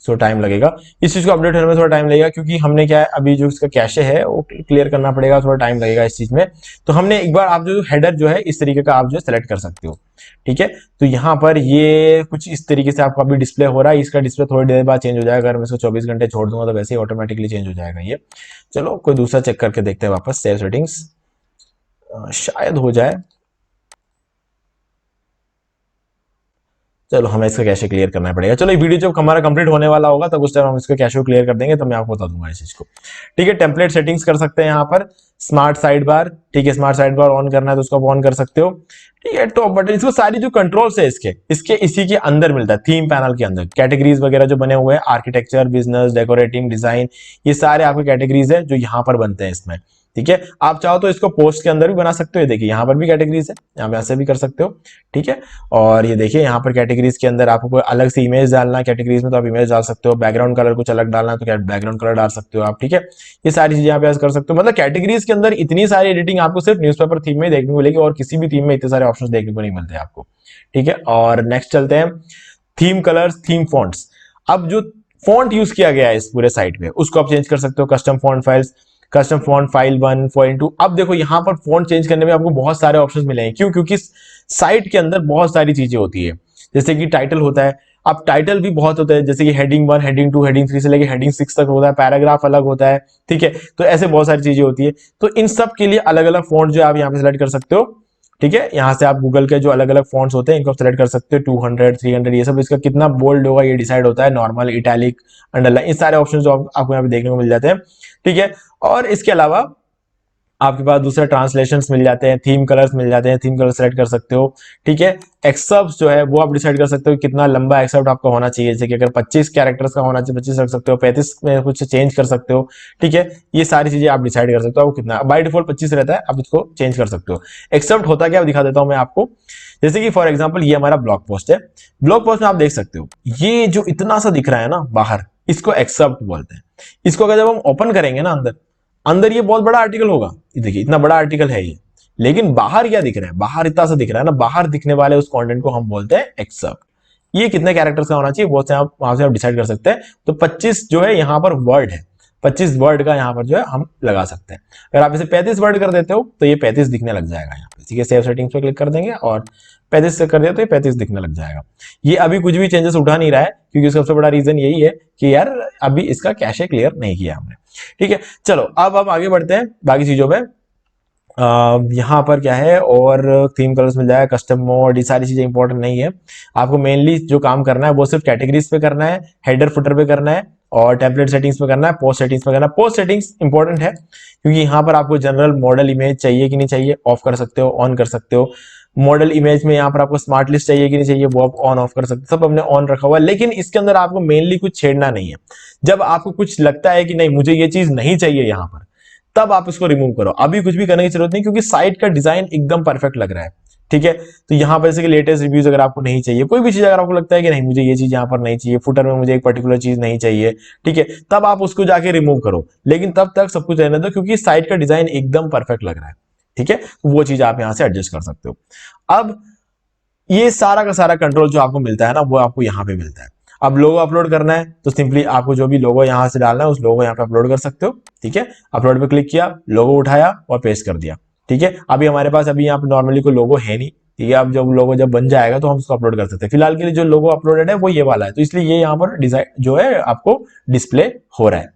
सो टाइम लगेगा। इस चीज को अपडेट होने में थोड़ा टाइम लगेगा, क्योंकि हमने क्या है, अभी जो इसका कैशे है वो क्लियर करना पड़ेगा, थोड़ा टाइम लगेगा इस चीज में। तो हमने एक बार, आप जो हेडर जो है इस तरीके का आप जो सेलेक्ट कर सकते हो। ठीक है, तो यहाँ पर ये कुछ इस तरीके से आपको अभी डिस्प्ले हो रहा है। इसका डिस्प्ले थोड़ी देर बाद चेंज हो जाएगा, अगर मैं इसको 24 घंटे छोड़ दूंगा तो वैसे ही ऑटोमेटिकली चेंज हो जाएगा ये। चलो कोई दूसरा चेक करके देखते हैं वापस, सेव सेटिंग्स शायद हो जाए। चलो हमें इसका कैशे क्लियर करना पड़ेगा। चलो ये वीडियो जब हमारा कंप्लीट होने वाला होगा तब उस टाइम हम इसका कैशे क्लियर कर देंगे, तो मैं आपको बता दूंगा इस चीज को। ठीक है, टेम्पलेट सेटिंग्स कर सकते हैं यहाँ पर, स्मार्ट साइड बार, ठीक है, स्मार्ट साइड बार ऑन करना है तो उसको आप ऑन कर सकते हो। ठीक है, टॉप बटन, इसको सारी जो कंट्रोल्स है इसके इसी के अंदर मिलता है, थीम पैनल के अंदर। कैटेगरीज वगैरह जो बने हुए हैं, आर्किटेक्चर, बिजनेस, डेकोरेटिंग, डिजाइन, ये सारे आपके कैटेगरीज है जो यहाँ पर बनते हैं इसमें। ठीक है, आप चाहो तो इसको पोस्ट के अंदर भी बना सकते हो, देखिए यहाँ पर भी कैटेगरीज है, यहाँ पे ऐसे भी कर सकते हो। ठीक है, और ये देखिए यहाँ पर कैटेगरीज के अंदर आपको कोई अलग से इमेज डालना है कैटेगरीज में तो आप इमेज डाल सकते हो, बैकग्राउंड कलर कुछ अलग डालना है तो बैकग्राउंड कलर डाल सकते हो आप। ठीक है, ये सारी चीजें यहाँ पे कर सकते हो। मतलब कैटेगरीज के अंदर इतनी सारी एडिटिंग आपको सिर्फ न्यूज़पेपर थीम में देखने को मिलेगी, और किसी भी थीम में इतने सारे ऑप्शन देखने को नहीं मिलते आपको। ठीक है, और नेक्स्ट चलते हैं, थीम कलर्स, थीम फॉन्ट्स। अब जो फॉन्ट यूज किया गया है इस पूरे साइट में उसको आप चेंज कर सकते हो, custom font files, custom font file 1, file 2। अब देखो यहाँ पर फॉन्ट चेंज करने में आपको बहुत सारे ऑप्शंस मिलेंगे। क्यों? क्योंकि साइट के अंदर बहुत सारी चीजें होती है, जैसे कि टाइटल होता है, अब टाइटल भी बहुत होता है, जैसे कि हेडिंग 1, हेडिंग 2, हेडिंग 3 से लेके हेडिंग 6 तक होता है, पैराग्राफ अलग होता है। ठीक है, तो ऐसे बहुत सारी चीजें होती है, तो इन सब के लिए अलग अलग फॉन्ट जो आप यहाँ पे सिलेक्ट कर सकते हो। ठीक है, यहाँ से आप गूगल के जो अलग अलग फॉन्ट्स होते हैं इनको सेलेक्ट कर सकते हो, 200, 300, ये सब, इसका कितना बोल्ड होगा ये डिसाइड होता है, नॉर्मल, इटैलिक, अंडरलाइन, इस सारे ऑप्शन जो आपको यहाँ पे देखने को मिल जाते हैं। ठीक है, और इसके अलावा आपके पास दूसरे ट्रांसलेशंस मिल जाते हैं, थीम कलर्स मिल जाते हैं, थीम कलर सेलेक्ट कर सकते हो। ठीक है, एक्सर्प्ट जो है वो आप डिसाइड कर सकते हो कितना लंबा एक्सर्प्ट आपका होना चाहिए, जैसे कि अगर 25 कैरेक्टर्स का होना चाहिए 25 रख सकते हो, 35 में कुछ चेंज कर सकते हो। ठीक है, ये सारी चीजें आप डिसाइड कर सकते हो, आपको कितना, बाय डिफॉल्ट 25 रहता है, आप इसको चेंज कर सकते हो। एक्सर्प्ट होता क्या दिखा देता हूं मैं आपको, जैसे कि फॉर एग्जाम्पल ये हमारा ब्लॉग पोस्ट है, ब्लॉग पोस्ट में आप देख सकते हो ये जो इतना सा दिख रहा है ना बाहर, इसको एक्सर्प्ट बोलते हैं। इसको अगर जब हम ओपन करेंगे ना अंदर ये बहुत बड़ा आर्टिकल होगा, ये देखिए इतना बड़ा आर्टिकल है ये, लेकिन बाहर क्या दिख रहा है, बाहर इतना सा दिख रहा है ना, बाहर दिखने वाले उस कंटेंट को हम बोलते हैं एक्सर्प्ट। ये कितने कैरेक्टर्स का होना चाहिए वो से आप वहां से आप डिसाइड कर सकते हैं। तो 25 जो है यहाँ पर वर्ड है, 25 वर्ड का यहाँ पर जो है हम लगा सकते हैं। अगर आप इसे 35 वर्ड कर देते हो तो ये 35 दिखने लग जाएगा यहाँ पे। ठीक है, सेव सेटिंग्स पे क्लिक कर देंगे और 35 से कर दिया तो ये 35 दिखने लग जाएगा। ये अभी कुछ भी चेंजेस उठा नहीं रहा है क्योंकि सबसे बड़ा रीजन यही है कि यार अभी इसका कैशे क्लियर नहीं किया हमने। ठीक है, चलो अब हम आगे बढ़ते हैं बाकी चीजों में। यहाँ पर क्या है, और थीम कलर्स मिल जाएगा, कस्टम मोड, ये सारी चीजें इंपॉर्टेंट नहीं है। आपको मेनली जो काम करना है वो सिर्फ कैटेगरीज पे करना है, हेडर फुटर पे करना है और टेम्पलेट सेटिंग्स पे करना है, पोस्ट सेटिंग्स पे करना है। पोस्ट सेटिंग्स इंपॉर्टेंट है क्योंकि यहाँ पर आपको जनरल मॉडल इमेज चाहिए कि नहीं चाहिए, ऑफ कर सकते हो, ऑन कर सकते हो। मॉडल इमेज में यहाँ पर आपको स्मार्ट लिस्ट चाहिए कि नहीं चाहिए, वो आप ऑन ऑफ कर सकते हो, सब हमने ऑन रखा हुआ है। लेकिन इसके अंदर आपको मेनली कुछ छेड़ना नहीं है। जब आपको कुछ लगता है कि नहीं मुझे ये चीज नहीं चाहिए यहाँ पर, तब आप इसको रिमूव करो। अभी कुछ भी करने की जरूरत नहीं क्योंकि साइट का डिजाइन एकदम परफेक्ट लग रहा है। ठीक है, तो यहाँ पर जैसे कि लेटेस्ट रिव्यूज अगर आपको नहीं चाहिए, कोई भी चीज अगर आपको लगता है कि नहीं मुझे ये चीज यहाँ पर नहीं चाहिए, फुटर में मुझे एक पर्टिकुलर चीज नहीं चाहिए, ठीक है, तब आप उसको जाके रिमूव करो। लेकिन तब तक सब कुछ रहने दो क्योंकि साइट का डिजाइन एकदम परफेक्ट लग रहा है। ठीक है, वो चीज आप यहाँ से एडजस्ट कर सकते हो। अब ये सारा का सारा कंट्रोल जो आपको मिलता है ना, वो आपको यहाँ पे मिलता है। अब लोगो अपलोड करना है तो सिंपली आपको जो भी लोगो यहाँ से डालना है उस लोगो यहाँ पे अपलोड कर सकते हो। ठीक है, अपलोड पे क्लिक किया, लोगो उठाया और पेस्ट कर दिया। ठीक है, अभी हमारे पास अभी यहाँ पे नॉर्मली कोई लोगो है नहीं। ठीक है, अब जब लोगो जब बन जाएगा तो हम उसको अपलोड कर सकते हैं। फिलहाल के लिए जो लोगो अपलोडेड है वो ये वाला है, तो इसलिए ये यहाँ पर डिजाइन जो है आपको डिस्प्ले हो रहा है।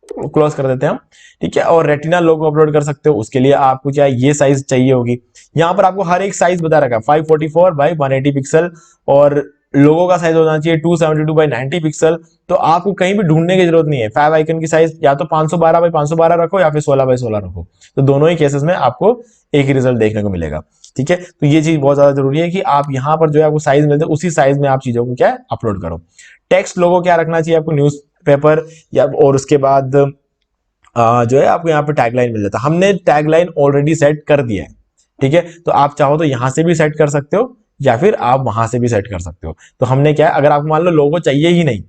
क्लोज कर देते हैं हम। ठीक है, और रेटिना लोगो अपलोड कर सकते हो, उसके लिए आपको क्या ये साइज चाहिए होगी। यहाँ पर आपको हर एक साइज बता रखा है, 544 बाई 180 पिक्सल, और लोगो का साइज होना चाहिए 272 बाई 90 पिक्सल। तो आपको कहीं भी ढूंढने की जरूरत नहीं है। 5 आइकन की साइज या तो 512 बाई 512 रखो या फिर 16 बाई 16 रखो, तो दोनों ही केसेस में आपको एक ही रिजल्ट देखने को मिलेगा। ठीक है, तो ये चीज बहुत ज्यादा जरूरी है कि आप यहाँ पर जो है आपको साइज मिलते हैं उसी साइज में आप चीजों को क्या है अपलोड करो। टेक्स्ट लोगो क्या रखना चाहिए आपको, न्यूज पेपर या, और उसके बाद जो है आपको यहाँ पे टैगलाइन मिल जाता है। हमने टैगलाइन ऑलरेडी सेट कर दिया है। ठीक है, तो आप चाहो तो यहां से भी सेट कर सकते हो या फिर आप वहां से भी सेट कर सकते हो। तो हमने क्या है, अगर आपको मान लो लोगो चाहिए ही नहीं,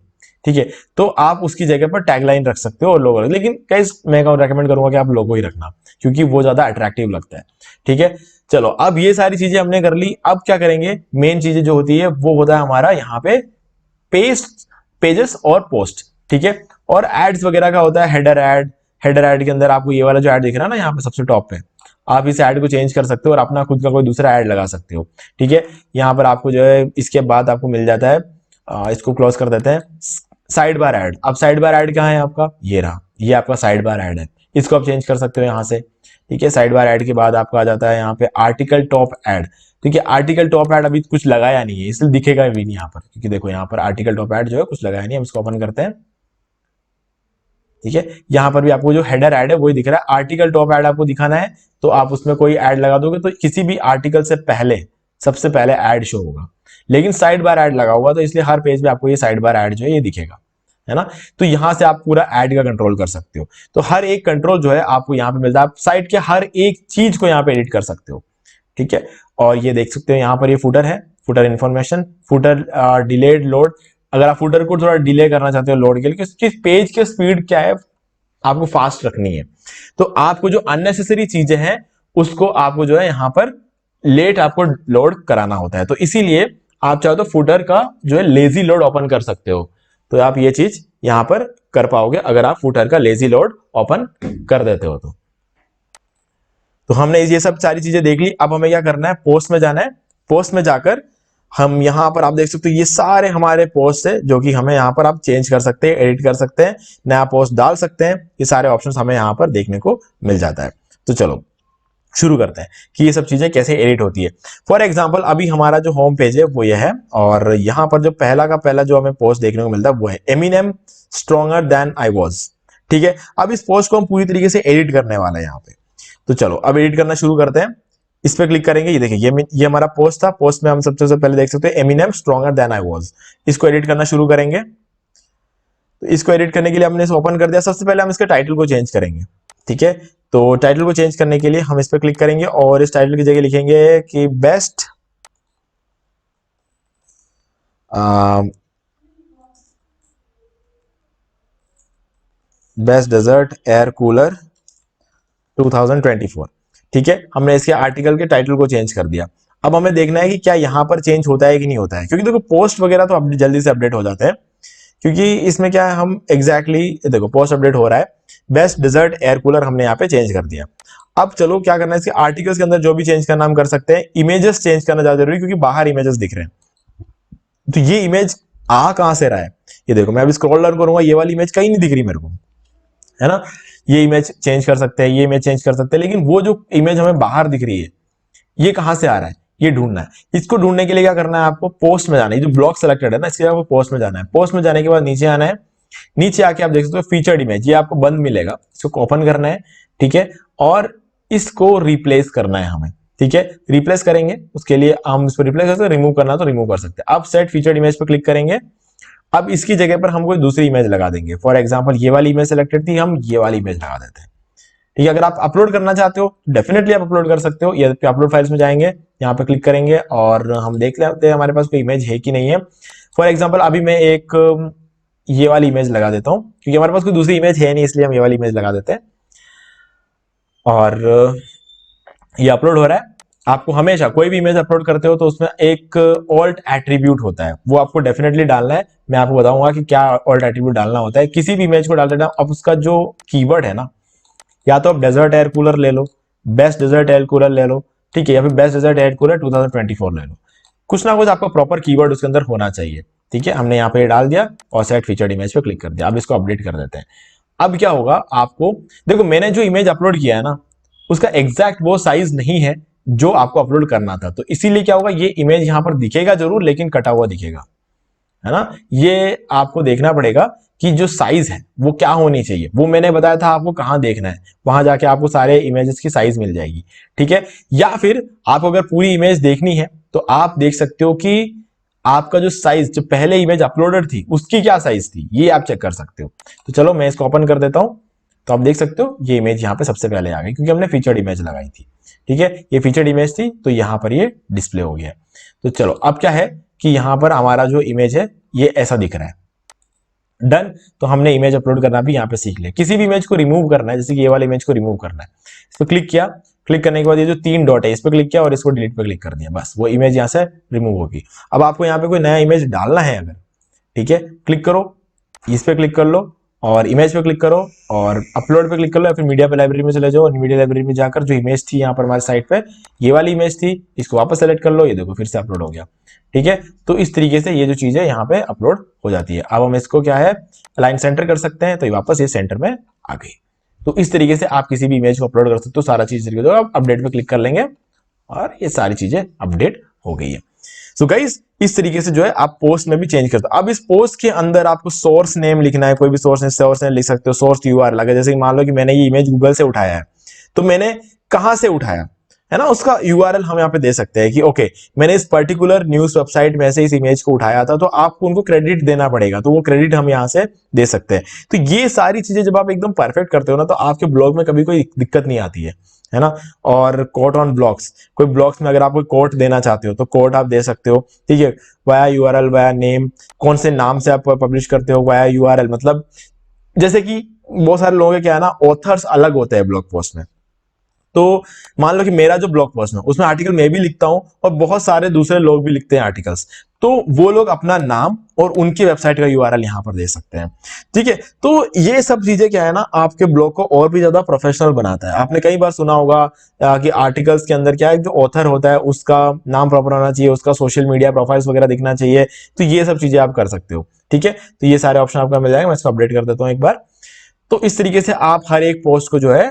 ठीक है, तो आप उसकी जगह पर टैगलाइन रख सकते हो और लोगो। लेकिन गाइस मैं रेकमेंड करूंगा कि आप लोगो ही रखना क्योंकि वो ज्यादा अट्रैक्टिव लगता है। ठीक है, चलो अब ये सारी चीजें हमने कर ली। अब क्या करेंगे, मेन चीजें जो होती है वो होता है हमारा यहाँ पे पेजेस और पोस्ट। ठीक है, और एड्स वगैरह का होता है हेडर एड। हेडर एड के अंदर आपको ये वाला जो एड दिख रहा है ना यहाँ पे सबसे टॉप पे, आप इस ऐड को चेंज कर सकते हो और अपना खुद का कोई दूसरा ऐड लगा सकते हो। ठीक है, यहाँ पर आपको जो है इसके बाद आपको मिल जाता है, इसको क्लोज कर देते हैं, साइड बार ऐड। अब साइड बार ऐड कहाँ है आपका, ये रहा, ये आपका साइड बार ऐड है, इसको आप चेंज कर सकते हो यहाँ से। ठीक है, साइड बार ऐड के बाद आपका आ जाता है यहाँ पे आर्टिकल टॉप ऐड। ठीक है, आर्टिकल टॉप ऐड अभी कुछ लगाया नहीं है इसलिए दिखेगा भी नहीं यहाँ पर, क्योंकि देखो यहाँ पर आर्टिकल टॉप ऐड जो है कुछ लगाया नहीं। हम इसको ओपन करते हैं। ठीक है, यहाँ पर भी आपको जो हेडर ऐड है वही दिख रहा है। आर्टिकल टॉप ऐड आपको दिखाना है तो आप उसमें कोई ऐड लगा दोगे तो किसी भी आर्टिकल से पहले सबसे पहले ऐड शो होगा। लेकिन साइड बार ऐड लगा हुआ तो इसलिए हर पेज पे आपको ये साइड बार ऐड जो है ये दिखेगा, है ना। तो यहां से आप पूरा ऐड का कंट्रोल कर सकते हो। तो हर एक कंट्रोल जो है आपको यहाँ पे मिलता है। आप साइट के हर एक चीज को यहाँ पे एडिट कर सकते हो। ठीक है, और ये देख सकते हो यहाँ पर ये फुटर है, footer information, footer delayed load. अगर आप फुटर को थोड़ा डिले करना चाहते हो लोड के लिए, कि पेज की स्पीड क्या है आपको फास्ट रखनी है, तो आपको जो अननेसेसरी चीजें हैं उसको आपको जो है यहाँ पर लेट आपको लोड कराना होता है। तो इसीलिए आप चाहो तो फुटर का जो है लेजी लोड ओपन कर सकते हो। तो आप ये चीज यहां पर कर पाओगे अगर आप फुटर का लेजी लोड ओपन कर देते हो तो हमने ये सब सारी चीजें देख ली। अब हमें क्या करना है, पोस्ट में जाना है। पोस्ट में जाकर हम यहाँ पर आप देख सकते हो ये सारे हमारे पोस्ट है जो कि हमें यहाँ पर आप चेंज कर सकते हैं, एडिट कर सकते हैं, नया पोस्ट डाल सकते हैं। ये सारे ऑप्शंस हमें यहाँ पर देखने को मिल जाता है। तो चलो शुरू करते हैं कि ये सब चीजें कैसे एडिट होती है। फॉर एग्जांपल अभी हमारा जो होम पेज है वो ये है, और यहाँ पर जो पहला का पहला जो हमें पोस्ट देखने को मिलता है वो है Eminem stronger than I was. ठीक है, अब इस पोस्ट को हम पूरी तरीके से एडिट करने वाले हैं यहाँ पे। तो चलो अब एडिट करना शुरू करते हैं। इस पे क्लिक करेंगे, ये देखिए ये हमारा पोस्ट था। पोस्ट में हम सबसे पहले देख सकते हैं Eminem stronger than I was. इसको एडिट करना शुरू करेंगे। तो इसको एडिट करने के लिए हमने इसे ओपन कर दिया। सबसे पहले हम इसके टाइटल को चेंज करेंगे। ठीक है, तो टाइटल को चेंज करने के लिए हम इस पर क्लिक करेंगे और इस टाइटल की जगह लिखेंगे कि बेस्ट डेजर्ट एयर कूलर 2024। ठीक है, हमने इसके आर्टिकल के टाइटल को चेंज कर दिया। अब हमें देखना है कि क्या यहां पर चेंज होता है कि नहीं होता है, क्योंकि देखो पोस्ट वगैरह तो जल्दी से अपडेट हो जाते हैं, क्योंकि इसमें क्या है हम एग्जैक्टली देखो पोस्ट अपडेट हो रहा है, बेस्ट डेजर्ट एयर कूलर हमने यहाँ पे चेंज कर दिया। अब चलो क्या करना है, इसके आर्टिकल्स के अंदर जो भी चेंज करना हम कर सकते हैं। इमेजेस चेंज करना ज्यादा जरूरी, क्योंकि बाहर इमेजेस दिख रहे हैं। तो ये इमेज आ कहां से रहा है, ये देखो मैं अभी स्क्रॉल डाउन करूंगा, ये वाली इमेज कहीं नहीं दिख रही मेरे को, है ना। ये इमेज चेंज कर सकते हैं, ये इमेज चेंज कर सकते हैं, लेकिन वो जो इमेज हमें बाहर दिख रही है ये कहां से आ रहा है, ये ढूंढना है। इसको ढूंढने के लिए क्या करना है, आपको पोस्ट में जाना है। जो ब्लॉक सेलेक्टेड है ना, इसके आपको पोस्ट में जाना है। पोस्ट में जाने के बाद नीचे आना है। नीचे आके आप देख सकते हो फीचर्ड इमेज, ये आपको बंद मिलेगा, इसको ओपन करना है, ठीक है। और इसको रिप्लेस करना है हमें, ठीक है। रिप्लेस करेंगे, उसके लिए हम इसको रिप्लेस कर सकते हैं, रिमूव करना तो रिमूव कर सकते हैं। अब सेट फीचर्ड इमेज पे क्लिक करेंगे। अब इसकी जगह पर हम कोई दूसरी इमेज लगा देंगे। फॉर एग्जांपल ये वाली इमेज सेलेक्टेड थी, हम ये वाली इमेज लगा देते हैं, ठीक है। अगर आप अपलोड करना चाहते हो डेफिनेटली आप अपलोड कर सकते हो। ये अपलोड फाइल्स में जाएंगे, यहाँ पे क्लिक करेंगे और हम देख लेते हैं हमारे पास कोई इमेज है कि नहीं है। फॉर एग्जांपल अभी मैं एक ये वाली इमेज लगा देता हूँ, क्योंकि हमारे पास कोई दूसरी इमेज है नहीं, इसलिए हम ये वाली इमेज लगा देते हैं। और ये अपलोड हो रहा है। आपको हमेशा कोई भी इमेज अपलोड करते हो तो उसमें एक ऑल्ट एट्रीब्यूट होता है, वो आपको डेफिनेटली डालना है। मैं आपको बताऊंगा कि क्या ऑल्ट एट्रीब्यूट डालना होता है। किसी भी इमेज को डालते टाइम अब उसका जो कीवर्ड है ना, या तो आप डेजर्ट एयर कूलर ले लो, बेस्ट डेजर्ट एयर कूलर ले लो, ठीक है, या फिर बेस्ट डेजर्ट एयर कूलर 2024 ले लो। कुछ ना कुछ आपका प्रॉपर कीवर्ड उसके अंदर होना चाहिए, ठीक है। हमने यहाँ पे डाल दिया और सेट फीचर्ड इमेज पे क्लिक कर दिया। अब इसको अपडेट कर देते हैं। अब क्या होगा, आपको देखो मैंने जो इमेज अपलोड किया है ना, उसका एग्जैक्ट वो साइज नहीं है जो आपको अपलोड करना था, तो इसीलिए क्या होगा, ये इमेज यहां पर दिखेगा जरूर, लेकिन कटा हुआ दिखेगा, है ना। ये आपको देखना पड़ेगा कि जो साइज है वो क्या होनी चाहिए। वो मैंने बताया था आपको कहां देखना है, वहां जाके आपको सारे इमेजेस की साइज मिल जाएगी, ठीक है। या फिर आपको अगर पूरी इमेज देखनी है तो आप देख सकते हो कि आपका जो साइज, जो पहले इमेज अपलोडेड थी उसकी क्या साइज थी, ये आप चेक कर सकते हो। तो चलो मैं इसको ओपन कर देता हूं, तो आप देख सकते हो ये इमेज यहाँ पे सबसे पहले आ गई, क्योंकि हमने फीचर्ड इमेज लगाई थी, ठीक है। ये फीचर्ड इमेज थी तो यहाँ पर ये डिस्प्ले हो गया। तो चलो अब क्या है कि यहाँ पर हमारा जो इमेज है ये ऐसा दिख रहा है। डन। तो हमने इमेज अपलोड करना भी यहाँ पे सीख लिया। किसी भी इमेज को रिमूव करना है, जैसे कि ये वाले इमेज को रिमूव करना है, इस पर क्लिक किया, क्लिक करने के बाद ये जो 3 डॉट है इस पर क्लिक किया और इसको डिलीट पे क्लिक कर दिया, बस वो इमेज यहाँ से रिमूव होगी। अब आपको यहाँ पे कोई नया इमेज डालना है अगर, ठीक है, क्लिक करो, इस पे क्लिक कर लो और इमेज पे क्लिक करो और अपलोड पे क्लिक कर लो, या फिर मीडिया पे लाइब्रेरी में चले जाओ और मीडिया लाइब्रेरी में जाकर जो इमेज थी यहाँ पर हमारे साइट पे, ये वाली इमेज थी, इसको वापस सेलेक्ट कर लो, ये देखो फिर से अपलोड हो गया, ठीक है। तो इस तरीके से ये जो चीज है यहाँ पे अपलोड हो जाती है। अब हम इसको क्या है अलाइन सेंटर कर सकते हैं, तो ये वापस ये सेंटर में आ गई। तो इस तरीके से आप किसी भी इमेज को अपलोड कर सकते हो। सारा चीज आप अपडेट पे क्लिक कर लेंगे और ये सारी चीजें अपडेट हो गई है। सो गाइस इस तरीके से जो है आप पोस्ट में भी चेंज करते हो। अब इस पोस्ट के अंदर आपको सोर्स नेम लिखना है, कोई भी सोर्स नेम लिख सकते हो। सोर्स यूआरएल लगे, जैसे मान लो कि मैंने ये इमेज गूगल से उठाया है, तो मैंने कहां से उठाया है ना, उसका यूआरएल हम यहाँ पे दे सकते हैं कि ओके मैंने इस पर्टिकुलर न्यूज वेबसाइट में से इस इमेज को उठाया था, तो आपको उनको क्रेडिट देना पड़ेगा, तो वो क्रेडिट हम यहाँ से दे सकते हैं। तो ये सारी चीजें जब आप एकदम परफेक्ट करते हो ना, तो आपके ब्लॉग में कभी कोई दिक्कत नहीं आती है ना। और कोट ऑन ब्लॉग्स, कोई ब्लॉग्स में अगर आप कोई कोट देना चाहते हो तो कोट आप दे सकते हो, ठीक है। वाया यूआरएल, वाया नेम, कौन से नाम से आप पब्लिश करते हो, वाया यूआरएल, मतलब जैसे कि बहुत सारे लोगों के क्या है ना, ऑथर्स अलग होते हैं ब्लॉग पोस्ट में। तो मान लो कि मेरा जो ब्लॉग पोस्ट है उसमें आर्टिकल मैं भी लिखता हूं और बहुत सारे दूसरे लोग भी लिखते हैं आर्टिकल्स, तो वो लोग अपना नाम और उनकी वेबसाइट का यूआरएल यहां पर दे सकते हैं, ठीक है। तो ये सब चीजें क्या है ना, आपके ब्लॉग को और भी ज्यादा प्रोफेशनल बनाता है। आपने कई बार सुना होगा कि आर्टिकल्स के अंदर क्या है, जो ऑथर होता है उसका नाम प्रॉपर होना चाहिए, उसका सोशल मीडिया प्रोफाइल्स वगैरह दिखना चाहिए, तो ये सब चीजें आप कर सकते हो, ठीक है। तो ये सारे ऑप्शन आपको मिल जाएंगे। मैं इसको अपडेट कर देता हूं एक बार। तो इस तरीके से आप हर एक पोस्ट को जो है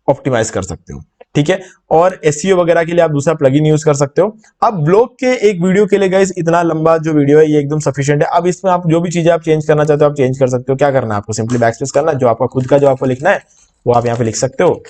ऑप्टिमाइज कर सकते हो, ठीक है। और एसईओ वगैरह के लिए आप दूसरा प्लगइन यूज कर सकते हो। अब ब्लॉग के एक वीडियो के लिए गाइस इतना लंबा जो वीडियो है ये एकदम सफिशिएंट है। अब इसमें आप जो भी चीजें आप चेंज करना चाहते हो आप चेंज कर सकते हो। क्या करना है आपको, सिंपली बैकस्पेस करना है, जो आपका खुद का जो आपको लिखना है वो आप यहाँ पे लिख सकते हो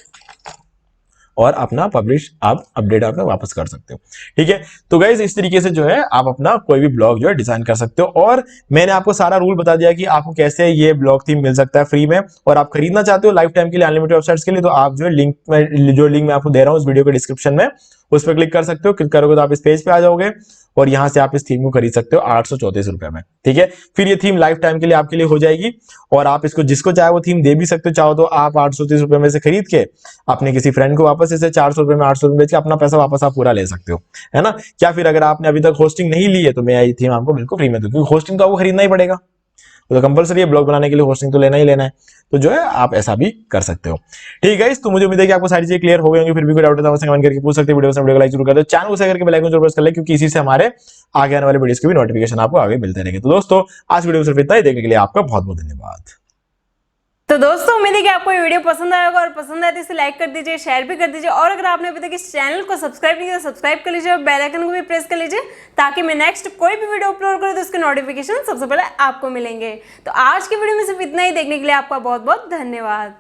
और अपना पब्लिश आप अपडेट आप वापस कर सकते हो, ठीक है। तो गाइस इस तरीके से जो है आप अपना कोई भी ब्लॉग जो है डिजाइन कर सकते हो। और मैंने आपको सारा रूल बता दिया कि आपको कैसे ये ब्लॉग थीम मिल सकता है फ्री में, और आप खरीदना चाहते हो लाइफ टाइम के लिए अनलिमिटेड वेबसाइट्स के लिए, तो आप जो है लिंक मैं आपको दे रहा हूँ इस वीडियो के डिस्क्रिप्शन में, उस पर क्लिक कर सकते हो। क्लिक करोगे तो आप इस पेज पे आ जाओगे और यहां से आप इस थीम को खरीद सकते हो 834 रुपए में, ठीक है। फिर ये थीम लाइफ टाइम के लिए आपके लिए हो जाएगी और आप इसको जिसको चाहे वो थीम दे भी सकते हो। चाहो तो आप 830 रुपए में से खरीद के अपने किसी फ्रेंड को वापस इसे 400 रुपए में 800 रुपए बेच के अपना पैसा वापस आप पूरा ले सकते हो, है ना। क्या फिर अगर आपने अभी तक होस्टिंग नहीं ली है तो मैं ये थीम आपको बिल्कुल फ्री में दूं, क्योंकि होस्टिंग तो आपको खरीदना ही पड़ेगा। तो कंपलसरी है, ब्लॉग बनाने के लिए होस्टिंग तो लेना ही लेना है, तो जो है आप ऐसा भी कर सकते हो। ठीक है, तो मुझे उम्मीद है कि आपको सारी चीजें क्लियर हो गई होंगी। फिर भी कोई डाउट है तो कमेंट करके पूछ सकते हैं। वीडियो को लाइक जरूर कर दो, चैनल को शेयर करके बेल आइकन जरूर प्रेस कर ले, क्योंकि इसी से हमारे आगे आने वाले वीडियोस के भी नोटिफिकेशन आपको आगे मिलते रहेंगे। तो दोस्तों आज वीडियो सिर्फ इतना ही, देखने के लिए आपका बहुत बहुत धन्यवाद। तो दोस्तों उम्मीद है कि आपको ये वीडियो पसंद आया होगा, और पसंद आए तो इसे लाइक कर दीजिए, शेयर भी कर दीजिए, और अगर आपने अभी तक इस चैनल को सब्सक्राइब नहीं किया तो सब्सक्राइब कर लीजिए और बेल आइकन को भी प्रेस कर लीजिए, ताकि मैं नेक्स्ट कोई भी वीडियो अपलोड करूँ तो उसके नोटिफिकेशन सबसे पहले आपको मिलेंगे। तो आज की वीडियो में सिर्फ इतना ही, देखने के लिए आपका बहुत बहुत धन्यवाद।